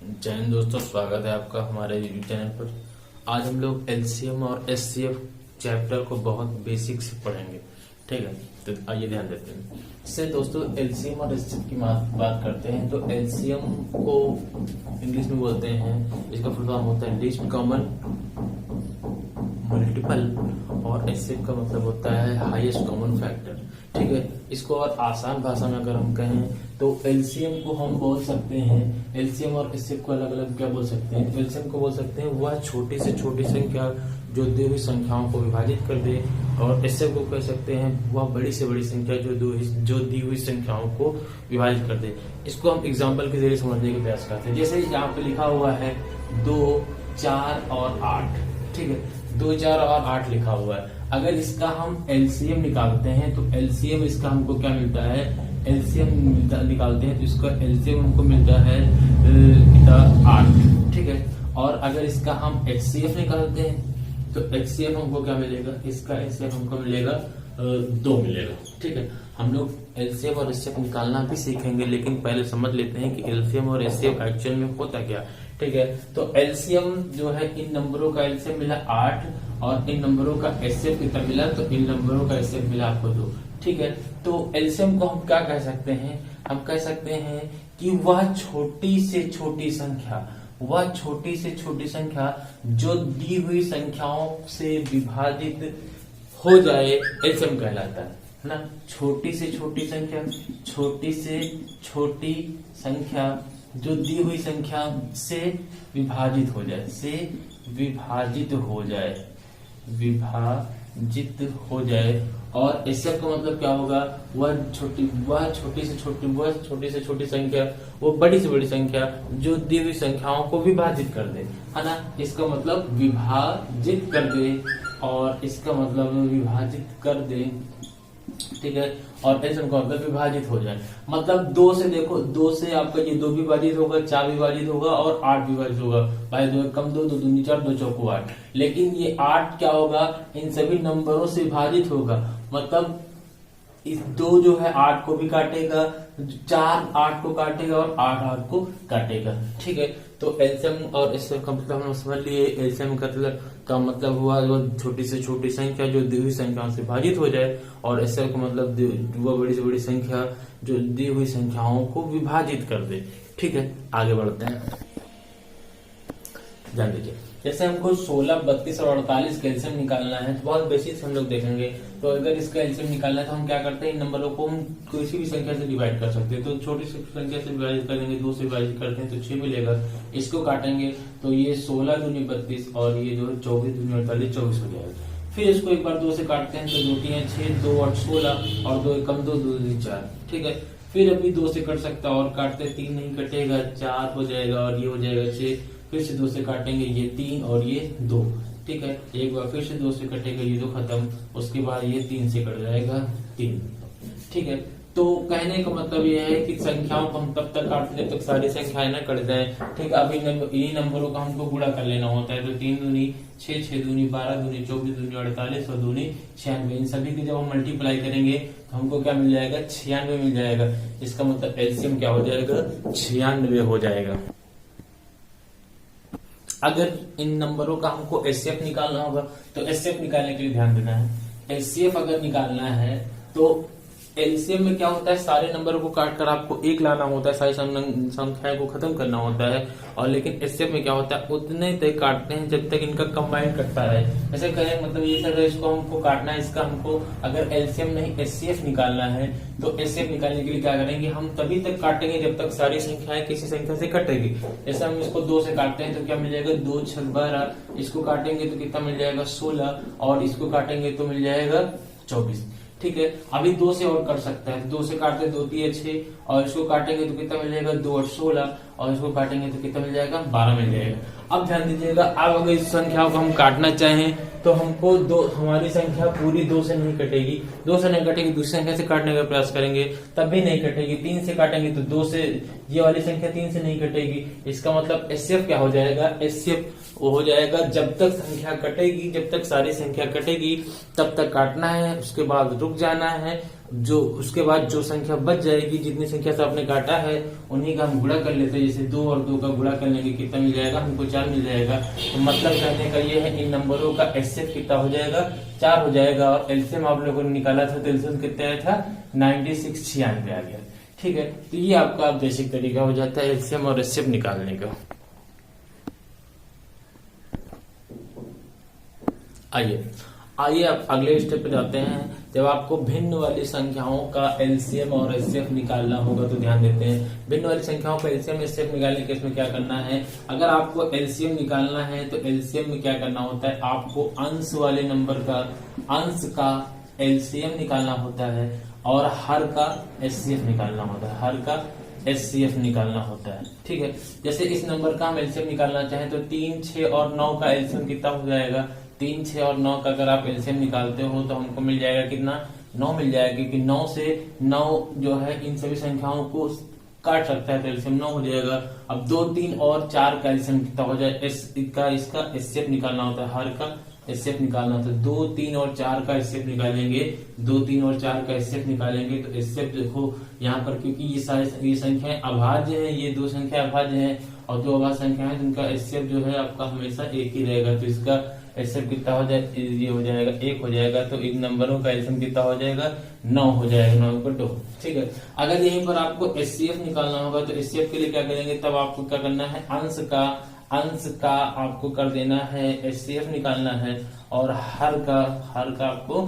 जय हिंद दोस्तों, स्वागत है आपका हमारे यूट्यूब चैनल पर। आज हम लोग एलसीएम और एचसीएफ चैप्टर को बहुत बेसिक से पढ़ेंगे। ठीक है, तो आइए ध्यान देते हैं। इससे दोस्तों एलसीएम और एचसीएफ की बात करते हैं तो एलसीएम को इंग्लिश में बोलते हैं, इसका फुल फॉर्म होता है लीस्ट कॉमन मल्टीपल, और एचसीएफ का मतलब होता है हाईएस्ट कॉमन फैक्टर। ठीक है, इसको और आसान भाषा में अगर हम कहें तो एलसीएम को हम बोल सकते हैं, एलसीएम और एचसीएफ को अलग अलग क्या बोल सकते हैं। एलसीएम को बोल सकते हैं वह छोटी से छोटी संख्या जो दी हुई संख्याओं को विभाजित कर दे, और एचसीएफ को कह सकते हैं वह बड़ी से बड़ी संख्या जो दी हुई संख्याओं को विभाजित कर दे। इसको हम एग्जाम्पल के जरिए समझने का प्रयास करते हैं। जैसे यहाँ पे लिखा हुआ है 2, 4 और 8। ठीक है, 2, 4 और 8 लिखा हुआ है। अगर इसका हम एलसीएम निकालते हैं तो एलसीएम इसका हमको क्या मिलता है, एलसीएम निकालते हैं तो इसका एलसीएम हमको मिलता है 8। ठीक है, और अगर इसका हम एचसीएफ निकालते हैं तो एचसीएफ हमको क्या मिलेगा, इसका एचसीएफ हमको मिलेगा 2 मिलेगा। ठीक है, हम लोग एलसीएम और एचसीएफ निकालना भी सीखेंगे, लेकिन पहले समझ लेते हैं कि एलसीएम और एचसीएफ एक्चुअल में होता क्या। ठीक है, तो एलसीएम जो है इन नंबरों का एलसीएम मिला 8 और इन नंबरों का एचसीएफ कितना मिला, तो इन नंबरों का एचसीएफ मिला आपको 2। ठीक है, तो एलसीएम को हम क्या कह सकते हैं, हम कह सकते हैं कि वह छोटी से छोटी संख्या, वह छोटी से छोटी संख्या जो दी हुई संख्याओं से विभाजित हो जाए एलसीएम कहलाता है ना। छोटी से छोटी संख्या, छोटी से छोटी संख्या जो दी हुई संख्या से विभाजित हो जाए, से विभाजित हो जाए, विभाजित हो जाए। और एचसीएफ का मतलब क्या होगा, वह छोटी से छोटी संख्या, वो बड़ी से बड़ी संख्या जो दी हुई संख्याओं को विभाजित कर दे, है ना। इसका मतलब विभाजित कर दे, और इसका मतलब विभाजित कर दे। ठीक है, और एचसीएफ का मतलब विभाजित हो जाए। मतलब 2 से देखो, 2 से आपका ये 2 विभाजित होगा, 4 विभाजित होगा और 8 विभाजित होगा। भाई 2 कम 2, 2 दूनी 4, 2 चौको 8। लेकिन ये 8 क्या होगा, इन सभी नंबरों से विभाजित होगा। मतलब इस 2 जो है 8 को भी काटेगा, 4 8 को काटेगा और 8 8 को काटेगा। ठीक है, तो एलसीएम और एचसीएफ का मतलब हम समझ लिए। एलसीएम का मतलब हुआ वो छोटी से छोटी संख्या जो दी हुई संख्याओं से विभाजित हो जाए, और एचसीएफ का मतलब वो बड़ी से बड़ी संख्या जो दी हुई संख्याओं को विभाजित कर दे। ठीक है, आगे बढ़ते हैं, जान लीजिए। जैसे हमको 16, 32 और 48 का एलसीएम निकालना है तो बहुत बेसिक हम लोग देखेंगे। तो अगर इसका एलसीएम निकालना है तो हम क्या करते हैं, इन नंबरों को हम किसी भी संख्या से डिवाइड कर सकते हैं। तो छोटी सी संख्या से विभाजित करेंगे, 2 से विभाजित करते हैं तो 6 मिलेगा। इसको काटेंगे तो ये 16 दूनी 32 और ये जो 24 दूनी 48, 24 हो जाएगा। फिर इसको एक बार 2 से काटते हैं तो 2 3 6, 2 8 16 और 2 कम 2, 2 दूनी 4। ठीक है, फिर अभी 2 से कट सकता है और काटते 3 नहीं कटेगा, 4 हो जाएगा और ये हो जाएगा 6। फिर से 2 से काटेंगे, ये 3 और ये 2। ठीक है, एक बार फिर से 2 से कटेगा, ये 2 खत्म। उसके बाद ये 3 से कट जाएगा 3। ठीक है, तो कहने का मतलब ये है कि संख्याओं को हम तब तक काटते हैं जब तक सारी संख्याएं न कट जाए। ठीक है, अभी इन्हीं नंबरों का हमको गुणा कर लेना होता है। तो 3 दूनी 6, 6 दूनी 12, दूनी 24, दूनी 48 और दूनी 96। इन सभी की जब हम मल्टीप्लाई करेंगे तो हमको क्या मिल जाएगा, 96 मिल जाएगा। इसका मतलब एलसीएम क्या हो जाएगा, 96 हो जाएगा। अगर इन नंबरों का हमको एचसीएफ निकालना होगा तो एचसीएफ निकालने के लिए ध्यान देना है। एचसीएफ अगर निकालना है तो एलसीएम में क्या होता है, सारे नंबरों को काटकर आपको एक लाना होता है, सारी संख्याएं को खत्म करना होता है। और लेकिन एचसीएफ में क्या होता है, उतने तक काटते हैं जब तक इनका कंबाइन कटता है। ऐसे कहें मतलब ये सर इसको हमको काटना है, इसका हमको अगर एलसीएम नहीं एचसीएफ निकालना है तो एचसीएफ निकालने के लिए क्या करेंगे, हम तभी तक काटेंगे जब तक सारी संख्याएं किसी संख्या से कटेगी। जैसे हम इसको 2 से काटते हैं तो क्या मिल जाएगा, 2 6 12। इसको काटेंगे तो कितना मिल जाएगा, 16। और इसको काटेंगे तो मिल जाएगा 24। ठीक है, अभी 2 से और कर सकता है। 2 से काटते 2 3 6 और इसको काटेंगे तो कितना मिल जाएगा, 2 8 16 और इसको काटेंगे तो कितना मिल जाएगा, 12 मिल जाएगा। अब ध्यान दीजिएगा, अब अगर इस संख्या को हम काटना चाहें तो हमको हमारी संख्या पूरी 2 से नहीं कटेगी। 2 से नहीं कटेगी, दूसरी संख्या से काटने का प्रयास करेंगे तब भी नहीं कटेगी। 3 से काटेंगे तो 2 से, ये वाली संख्या 3 से नहीं कटेगी। इसका मतलब एचसीएफ क्या हो जाएगा, एचसीएफ वो हो जाएगा जब तक संख्या कटेगी, जब तक सारी संख्या कटेगी तब तक काटना है, उसके बाद रुक जाना है। जो उसके बाद जो संख्या बच जाएगी, जितनी संख्या से आपने काटा है उन्हीं का हम गुणा कर लेते हैं। जैसे 2 और 2 का गुणा कर लेंगे कितना मिल जाएगा हमको, 4 मिल जाएगा। तो मतलब कहने का ये है इन नंबरों का एचसीएफ कितना हो जाएगा, 4 हो जाएगा। और एलसीएम आप लोगों ने निकाला था तो एलसीएम कितना आया था, 96 96 आ गया। ठीक है, तो ये आपका बेसिक तरीका हो जाता है एलसीएम और एचसीएफ निकालने का। आइए आप अगले स्टेप पे जाते हैं। जब आपको भिन्न वाली संख्याओं का एलसीएम और एचसीएफ निकालना होगा तो ध्यान देते हैं, भिन्न वाली संख्याओं का एलसीएम एचसीएफ निकालने के इसमें क्या करना है। अगर आपको एलसीएम निकालना है तो एलसीएम में क्या करना होता है, आपको अंश वाले नंबर का अंश का एलसीएम निकालना होता है और हर का एचसीएफ निकालना होता है, हर का एचसीएफ निकालना होता है। ठीक है, जैसे इस नंबर का हम एलसीएम निकालना चाहें तो 3, 6 और 9 का एलसीएम कितना हो जाएगा, 3, 6 और 9 का अगर आप एलसीएम निकालते हो तो हमको मिल जाएगा कितना, 9 मिल जाएगा। क्योंकि 9 से 9 जो है इन सभी संख्याओं को काट सकता है तो एलसीएम 9 हो जाएगा। अब 2, 3 और 4 का एलसीएम कितना हो जाए, इसका एचसीएफ निकालना होता है, हर का एचसीएफ निकालना होता है। 2, 3 और 4 का एचसीएफ निकालेंगे, 2, 3 और 4 का एचसीएफ निकालेंगे तो एचसीएफ देखो यहाँ पर, क्योंकि ये संख्याएं अभाज्य है, ये दो संख्या अभाज्य है और दो अभाज्य संख्या है, जिनका एचसीएफ जो है आपका हमेशा एक ही रहेगा। तो इसका एचसीएफ कितना हो जाए, ये हो जाएगा 1 हो जाएगा। तो इन नंबरों का एचसीएफ कितना हो जाएगा, 9 हो जाएगा, 9 × 2। ठीक है, अगर यहीं पर आपको एचसीएफ निकालना होगा तो एचसीएफ के लिए क्या करेंगे, तब आपको क्या करना है, अंश का आपको कर देना है एचसीएफ निकालना है और हर का आपको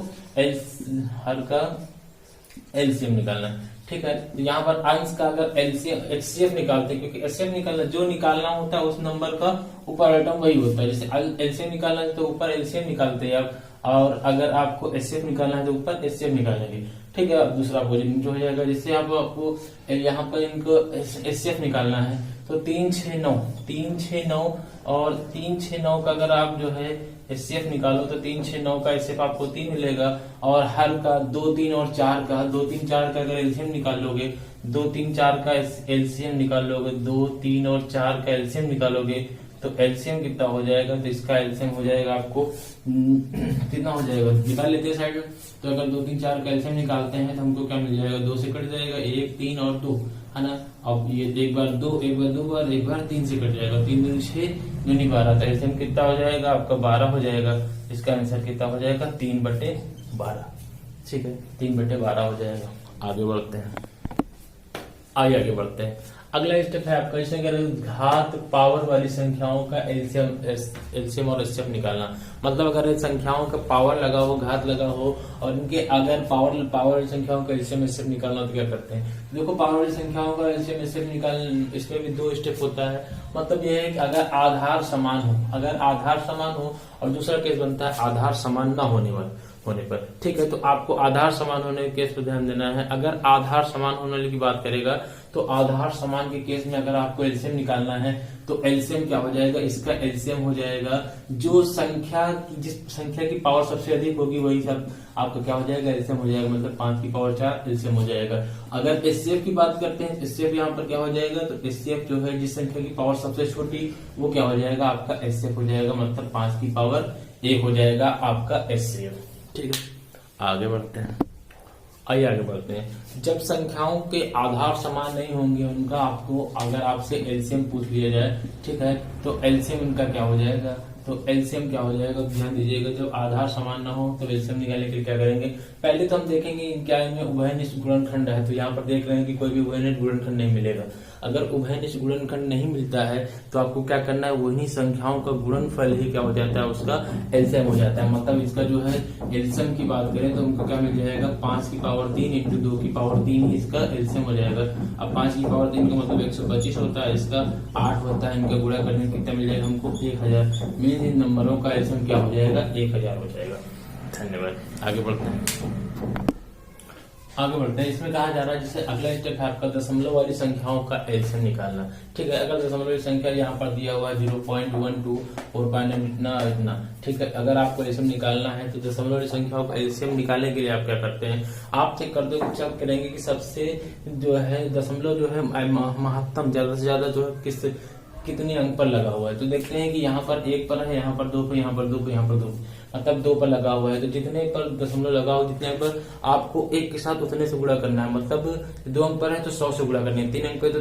हर का एलसीएम निकालना है। ठीक है, तो यहाँ पर अंश का अगर एचसीएफ निकालते हैं, क्योंकि एचसीएफ निकालना जो निकालना होता है उस नंबर का ऊपर आइटम वही होता है। जैसे एलसीएम निकालना है तो ऊपर एलसीएम निकालते हैं आप, और अगर आपको एचसीएफ निकालना है तो ऊपर एचसीएफ निकालेंगे। ठीक है, अब दूसरा क्वेश्चन जो हो जाएगा, जैसे आपको यहाँ पर इनको एचसीएफ निकालना है तो 3, 6, 9 और 3, 6, 9 का अगर आप जो है एचसीएफ निकालो तो 3, 6, 9 का एचसीएफ आपको 3 मिलेगा। और हर का 2, 3 और 4 का 2, 3, 4 का अगर एलसीएम निकाल लोगे, 2, 3, 4 का एलसीएम निकाल लोगे, 2, 3 और 4 का एलसीएम निकालोगे तो एलसीएम कितना हो जाएगा, तो इसका एलसीएम हो जाएगा आपको कितना हो जाएगा, निकाल लेते हैं साइड में। तो अगर 2, 3, 4 का एलसीएम निकालते हैं तो हमको क्या मिल जाएगा, 2 से कट जाएगा, 1, 3 और 2 है ना। अब ये एक बार 2 बार 3 से कट जाएगा, 3 दूनी 6 दूनी 12, तो एलसीएम कितना हो जाएगा आपका 12 हो जाएगा। इसका आंसर कितना हो जाएगा, 3/12। ठीक है, 3/12 हो जाएगा। आगे बढ़ते हैं। अगला स्टेप है आपका, इसमें क्या घात पावर वाली संख्याओं का एलसीएम और एचसीएफ निकालना। मतलब अगर संख्याओं का पावर लगा हो, घात लगा हो और इनके अगर पावर वाली संख्याओं का एलसीएम एचसीएफ निकालना तो क्या करते हैं, देखो पावर वाली संख्याओं का एलसीएम एचसीएफ निकालना, इसमें भी 2 स्टेप होता है। मतलब यह है कि अगर आधार समान हो, और दूसरा केस बनता है आधार समान न होने पर। ठीक है, तो आपको आधार समान होने के केस पर ध्यान देना है। अगर आधार समान होने की बात करेगा तो आधार समान के केस में अगर आपको एलसीएम निकालना है तो एलसीएम क्या हो जाएगा, इसका एलसीएम हो जाएगा जो जिस संख्या की पावर सबसे अधिक होगी वही सब आपका क्या हो जाएगा, एलसीएम हो जाएगा। मतलब 5 की पावर 4 एलसीएम हो जाएगा। अगर एचसीएफ की बात करते हैं, एचसीएफ यहाँ पर क्या हो जाएगा, तो एचसीएफ जो है जिस संख्या की पावर सबसे छोटी वो क्या हो जाएगा, आपका एचसीएफ हो जाएगा। मतलब 5 की पावर 1 हो जाएगा आपका एचसीएफ। ठीक है, आगे बढ़ते हैं। जब संख्याओं के आधार समान नहीं होंगे उनका आपको अगर आपसे एलसीएम पूछ लिया जाए, ठीक है, तो एलसीएम इनका क्या हो जाएगा, तो एलसीएम क्या हो जाएगा, ध्यान दीजिएगा। जब आधार समान ना हो तो एलसीएम निकालने के लिए क्या करेंगे, पहले तो हम देखेंगे क्या इनमें उभयनिष्ठ गुणनखंड है। तो यहाँ पर देख रहे हैं कि कोई भी उभयनिष्ठ गुणनखंड नहीं मिलेगा। अगर उभयनिष्ठ गुणनखंड नहीं मिलता है तो आपको क्या करना है, वही संख्याओं का गुणनफल ही क्या हो जाता है, उसका एलसीएम हो जाता है। मतलब इसका जो है एलसीएम की बात करें तो हमको क्या मिल जाएगा, 5 की पावर 3 × 2 की पावर 3 ही इसका एलसीएम हो जाएगा। अब 5 की पावर 3 का मतलब 125 होता है, इसका 8 होता है, इनका गुणा करने कितना मिल जाएगा हमको, 1000। मीन इन नंबरों का एलसीएम क्या हो जाएगा, 1000 हो जाएगा। धन्यवाद। आगे बढ़ते हैं। इसमें कहा जा रहा है जैसे अगला स्टेप है आपका दशमलव वाली संख्याओं का एलसीएम निकालना। ठीक है, अगर दशमलव वाली संख्या यहाँ पर दिया हुआ है 0.12 4.9 इतना। ठीक है, अगर आपको एलसीएम निकालना है तो दशमलव वाली संख्याओं का एलसीएम निकालने के लिए आप क्या करते हैं, आप चेक करते हो, चेक करेंगे कि सबसे जो है दशमलव जो है महत्तम ज्यादा से ज्यादा जो है कितने अंक पर लगा हुआ है। तो देखते हैं कि यहाँ पर 1 पर है, यहाँ पर 2 पर, यहाँ पर 2 पर, यहाँ पर 2 मतलब 2 पर लगा हुआ है। तो जितने पर दशमलव लगा हो जितने पर आपको 1 के साथ उतने से गुणा करना है। मतलब 2 अंक पर है तो 100 से गुणा करने हैं, 3 अंक पे तो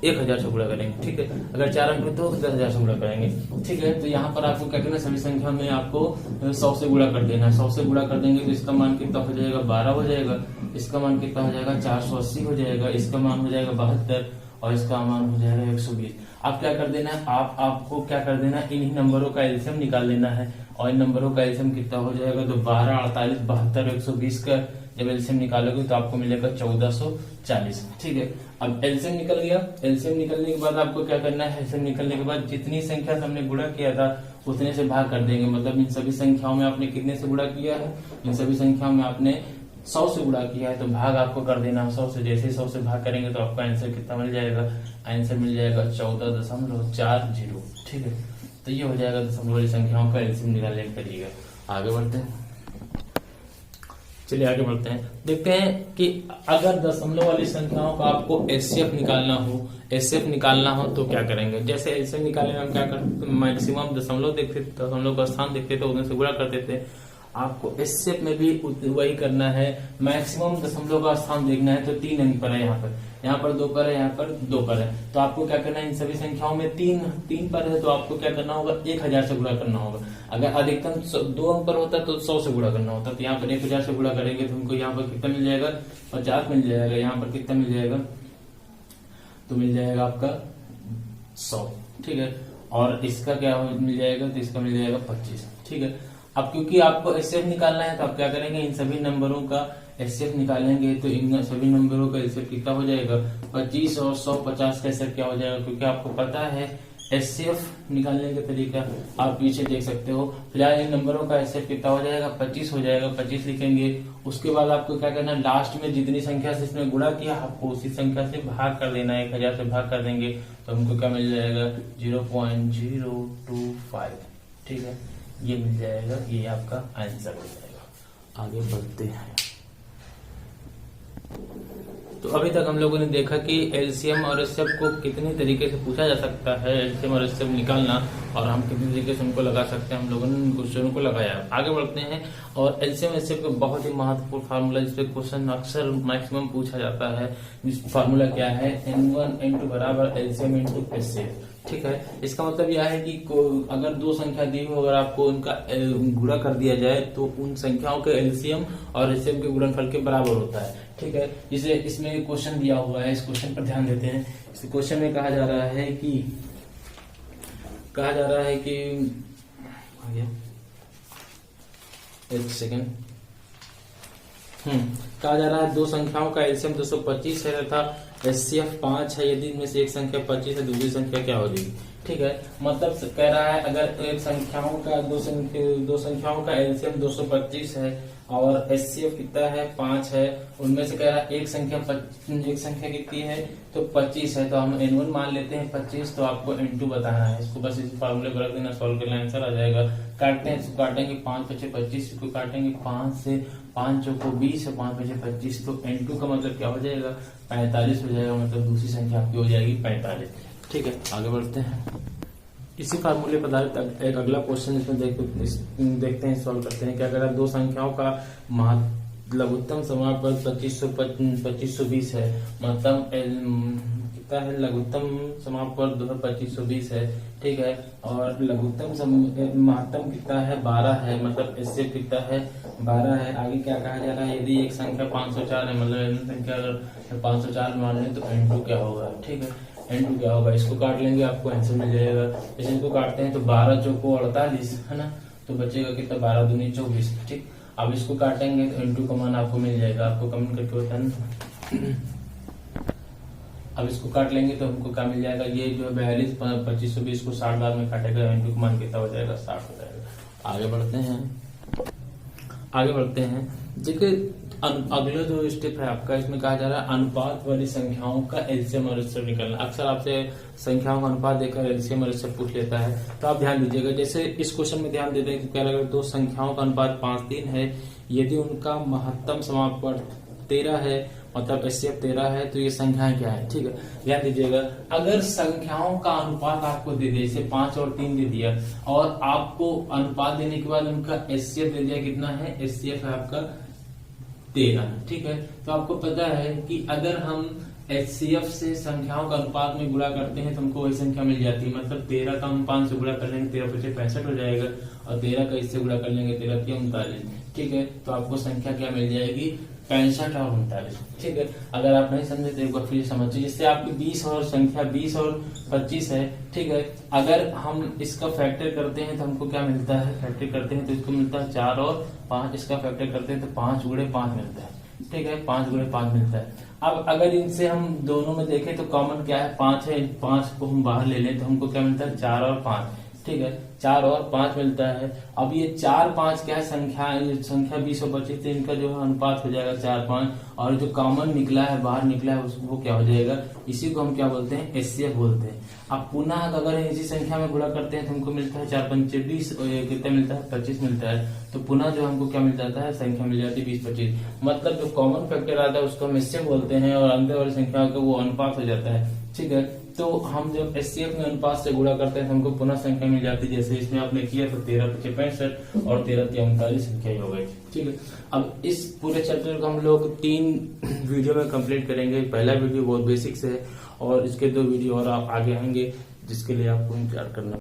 1000 से गुणा करेंगे। ठीक है, अगर 4 अंक पे तो 10,000 से गुणा करेंगे। ठीक है, तो यहाँ पर आपको क्या करना है, सभी संख्या में आपको 100 से गुणा कर देना है। 100 से गुणा कर देंगे तो इसका मान कितना हो जाएगा, 12 हो जाएगा। इसका मान कितना हो जाएगा, 480 हो जाएगा। इसका मान हो जाएगा 72 और इसका मान हो जाएगा 120। आप क्या कर देना है, आपको क्या कर देना है, इन्हीं नंबरों का एलसीएम निकाल लेना है। और इन नंबरों का एलसीएम कितना हो जाएगा, तो 12, 48, 72, 120 का जब एलसीएम निकालोगे तो आपको मिलेगा 1440। ठीक है, अब एलसीएम निकल गया। एलसीएम निकलने के बाद आपको क्या करना है, एलसीएम निकलने के बाद जितनी संख्या से हमने गुणा किया था उतने से भाग कर देंगे। मतलब इन सभी संख्याओं में आपने कितने से गुणा किया है, इन सभी संख्याओं में आपने 100 से गुणा किया है तो भाग आपको कर देना 100 से। जैसे ही 100 से भाग करेंगे तो आपका आंसर कितना मिल जाएगा, आंसर मिल जाएगा 14.40। ठीक है, तो ये हो जाएगा दशमलव वाली संख्याओं का एलसीएम निकालने का तरीका। आगे बढ़ते हैं, चलिए आगे बढ़ते हैं। देखते हैं कि अगर दशमलव वाली संख्याओं का आपको एचसीएफ निकालना हो, एचसीएफ निकालना हो तो क्या करेंगे। जैसे एचसीएफ निकालने में हम क्या करते, मैक्सिमम दशमलव देखते, दशमलव का स्थान देखते तो उनसे गुणा कर देते। आपको एचसीएफ में भी वही करना है, मैक्सिमम दशमलव का स्थान देखना है। तो 3 अंक पर है, यहाँ पर 2 पर है, यहाँ पर 2 पर है। तो आपको क्या करना है, इन सभी संख्याओं में 3 पर है तो आपको क्या करना होगा, 1000 से गुणा करना होगा। अगर अधिकतम 2 अंक पर होता तो 100 से गुणा करना होता। तो यहाँ पर 1000 से गुणा करेंगे तो हमको यहाँ पर कितना मिल जाएगा, 50 मिल जाएगा। यहाँ पर कितना मिल जाएगा, तो मिल जाएगा आपका 100। ठीक है, और इसका क्या मिल जाएगा, तो इसका मिल जाएगा 25। ठीक है, अब क्योंकि आपको एचसीएफ निकालना है तो आप क्या करेंगे, इन सभी नंबरों का एचसीएफ निकालेंगे। तो इन सभी नंबरों का एचसीएफ कितना हो जाएगा, 25 और 150 का एचसीएफ क्या हो जाएगा, क्योंकि आपको पता है एचसीएफ निकालने का तरीका आप पीछे देख सकते हो। फिलहाल इन नंबरों का एचसीएफ कितना हो जाएगा, 25 हो जाएगा। 25 लिखेंगे, उसके बाद आपको क्या करना है, लास्ट में जितनी संख्या से इसमें गुणा किया आपको उसी संख्या से भाग कर देना है। 1000 से भाग कर देंगे तो हमको क्या मिल जाएगा, 0.025। ठीक है, ये मिल जाएगा, ये आपका आंसर हो जाएगा। आगे बढ़ते हैं। तो अभी तक हम लोगों ने देखा कि एलसीएम और एचसीएफ को कितने तरीके से पूछा जा सकता है, एलसीएम और एचसीएफ निकालना, और हम कितने तरीके से उनको लगा सकते हैं। हम लोगों ने क्वेश्चनों को लगाया। आगे बढ़ते हैं। और एलसीएम एचसीएफ का बहुत ही महत्वपूर्ण फार्मूला जिसपे क्वेश्चन अक्सर मैक्सिमम पूछा जाता है, फार्मूला क्या है, N1 N2 बराबर एलसीएम इंटू एचसीएफ। ठीक है, इसका मतलब यह है कि अगर 2 संख्या दी हो, अगर आपको उनका गुणा कर दिया जाए तो उन संख्याओं के एलसीएम और एचसीएफ के गुणनफल के बराबर होता है। ठीक है, जिसे इसमें क्वेश्चन दिया हुआ है, इस क्वेश्चन पर ध्यान देते हैं। इस क्वेश्चन में कहा जा रहा है कि एक सेकेंड, कहा जा रहा है 2 संख्याओं का एलसीएम 225 है तथा एचसीएफ 5 है। यदि इनमें से एक संख्या 25 है, दूसरी संख्या क्या हो जाएगी। ठीक है, मतलब कह रहा है अगर एक संख्याओं का दो संख्याओं का एलसीएम 225 है और एचसीएफ कितना है, 5 है, उनमें से कह रहा है एक संख्या कितनी है, तो 25 है। तो हम N1 मान लेते हैं 25, तो आपको N2 बताना है। इसको बस इस फार्मूले पर रख देना, सॉल्व करना, आंसर आ जाएगा। काटते हैं, इसको काटेंगे 5 × 5 = 25, इसको काटेंगे 5 से 5 × 20 और 5 × 25। तो N2 का मतलब क्या हो जाएगा, 45 हो जाएगा। मतलब दूसरी संख्या आपकी हो जाएगी 45। ठीक है, आगे बढ़ते हैं। इसी फार्मूले पर आधारित एक अगला क्वेश्चन इसमें देखते हैं, सॉल्व करते हैं। क्या कह रहा है, 2 संख्याओं का लघुत्तम समापन 2520 है। मतलब कितना है, लघुत्तम समापन 2520 है। ठीक है, और महत्तम कितना है, 12 है। मतलब इससे कितना है, 12 है। आगे क्या कहा जा रहा है, यदि एक संख्या 504 है, मतलब संख्या अगर 504 मान लें तो N2 क्या होगा। ठीक है, N2 क्या होगा, इसको काट लेंगे, आपको आंसर मिल जाएगा। जैसे इसको काटते हैं तो 12 चौको 48 है ना, तो बचेगा कितना, 12 दूनी 24। ठीक, अब इसको काटेंगे तो N2 का मान आपको मिल जाएगा। आपको कमेंट करके बताना। अब इसको काट लेंगे तो हमको क्या मिल जाएगा, ये जो है 42 2520 को 60 बार में काटेगा, N2 का मान कितना हो जाएगा, 60 हो जाएगा। आगे बढ़ते हैं। देखिए अगला जो स्टेप है आपका, इसमें कहा जा रहा है अनुपात वाली संख्याओं का एलसीएम और एचसीएफ निकालना। अक्सर आपसे संख्याओं का अनुपात देकर एलसीएम और एचसीएफ पूछ लेता है, तो आप ध्यान दीजिएगा। जैसे इस क्वेश्चन में ध्यान देते हैं कि अगर 2 संख्याओं का अनुपात 5:3 है, यदि उनका महत्तम समापन 13 है, मतलब HCF 13 है तो ये संख्याएं क्या है, ठीक है। ध्यान दीजिएगा, अगर संख्याओं का अनुपात आपको दे दे, जैसे 5 और 3 दे दिया और आपको अनुपात देने के बाद उनका HCF दे दिया, कितना है, HCF है आपका 13, ठीक है। तो आपको पता है कि अगर हम HCF से संख्याओं का अनुपात में गुणा करते हैं तो हमको वही संख्या मिल जाती है। मतलब 13 का हम 5 से गुणा कर लेंगे, 13 × 5 = 65 हो जाएगा, और 13 का इससे गुणा कर लेंगे, 13 × 3 = 39, ठीक है। तो आपको संख्या क्या मिल जाएगी, 65 और 39, ठीक है। अगर आप नहीं समझे तो एक बार फिर समझिए। जिससे आपकी 20 और संख्या 20 और 25 है, ठीक है। अगर हम इसका फैक्टर करते हैं तो हमको क्या मिलता है, फैक्टर करते हैं तो इसको मिलता है 4 और 5, इसका फैक्टर करते हैं तो 5 × 5 मिलता है, ठीक है, 5 × 5 मिलता है। अब अगर इनसे हम दोनों में देखें तो कॉमन क्या है, 5 है, 5 को हम बाहर ले लें तो हमको क्या मिलता है, 4 और 5, ठीक है, 4 और 5 मिलता है। अब ये 4 5 क्या है, संख्या 20 और 25 से इनका जो है अनुपात हो जाएगा 4 5, और जो कॉमन निकला है, बाहर निकला है, वो क्या हो जाएगा, इसी को हम क्या बोलते हैं, HCF बोलते हैं। अब पुनः अगर इसी संख्या में गुणा करते हैं तो हमको मिलता है 4 5 20, कितना मिलता है, 25 मिलता है। तो पुनः जो हमको क्या मिल जाता है, संख्या मिल जाती है 20 25। मतलब जो कॉमन फैक्टर आता है उसको हम HCF बोलते हैं, और अंदर वाली संख्या का वो अनुपात हो जाता है, ठीक है। तो हम जब HCF में अनुपात से गुणा करते हैं तो हमको पुनः संख्या मिल जाती है। जैसे इसमें आपने किया तो 13 × 5 = 65 और 13 × 3 = 39 संख्या ही हो गई, ठीक है। अब इस पूरे चैप्टर को हम लोग 3 वीडियो में कंप्लीट करेंगे। पहला वीडियो बहुत बेसिक से है और इसके 2 वीडियो और आप आगे आएंगे, जिसके लिए आपको इंतजार करना